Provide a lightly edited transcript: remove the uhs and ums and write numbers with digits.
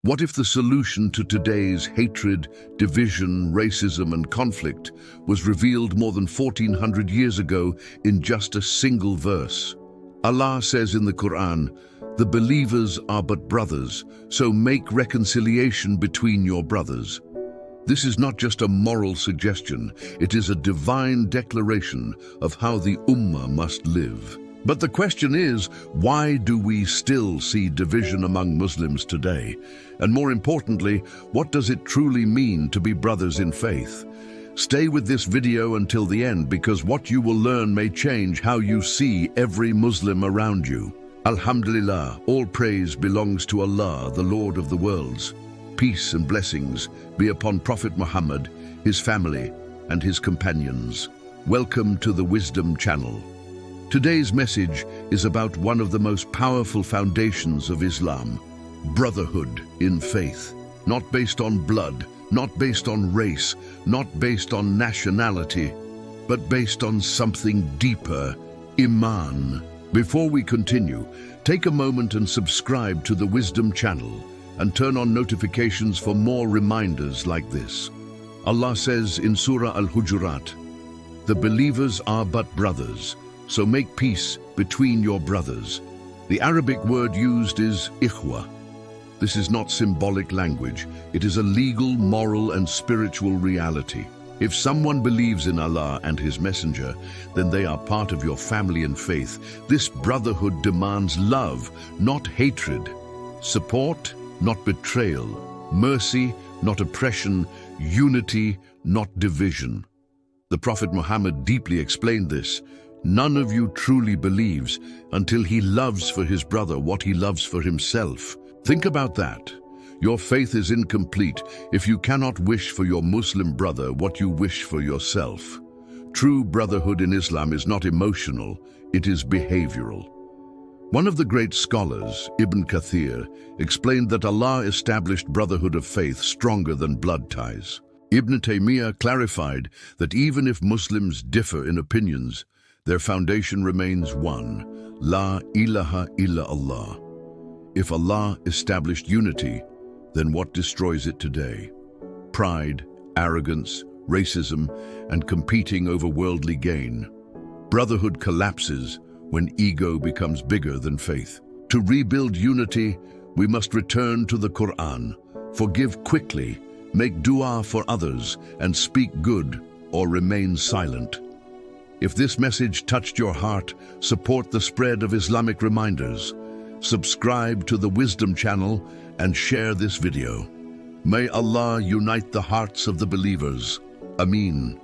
What if the solution to today's hatred, division, racism, and conflict was revealed more than 1400 years ago in just a single verse? Allah says in the Qur'an, "The believers are but brothers, so make reconciliation between your brothers." This is not just a moral suggestion, it is a divine declaration of how the Ummah must live. But the question is, why do we still see division among Muslims today? And more importantly, what does it truly mean to be brothers in faith? Stay with this video until the end, because what you will learn may change how you see every Muslim around you. Alhamdulillah, all praise belongs to Allah, the Lord of the worlds. Peace and blessings be upon Prophet Muhammad, his family, and his companions. Welcome to the Wisdom Channel. Today's message is about one of the most powerful foundations of Islam, brotherhood in faith. Not based on blood, not based on race, not based on nationality, but based on something deeper, Iman. Before we continue, take a moment and subscribe to the Wisdom Channel and turn on notifications for more reminders like this. Allah says in Surah Al-Hujurat, "The believers are but brothers, so make peace between your brothers." The Arabic word used is ikhwa. This is not symbolic language. It is a legal, moral, and spiritual reality. If someone believes in Allah and His Messenger, then they are part of your family and faith. This brotherhood demands love, not hatred. Support, not betrayal. Mercy, not oppression. Unity, not division. The Prophet Muhammad deeply explained this. None of you truly believes until he loves for his brother what he loves for himself. Think about that. Your faith is incomplete if you cannot wish for your Muslim brother what you wish for yourself. True brotherhood in Islam is not emotional, it is behavioral. One of the great scholars, Ibn Kathir, explained that Allah established brotherhood of faith stronger than blood ties. Ibn Taymiyyah clarified that even if Muslims differ in opinions, their foundation remains one, La ilaha illa Allah. If Allah established unity, then what destroys it today? Pride, arrogance, racism, and competing over worldly gain. Brotherhood collapses when ego becomes bigger than faith. To rebuild unity, we must return to the Qur'an, forgive quickly, make dua for others, and speak good or remain silent. If this message touched your heart, support the spread of Islamic reminders. Subscribe to the Wisdom Channel and share this video. May Allah unite the hearts of the believers. Ameen.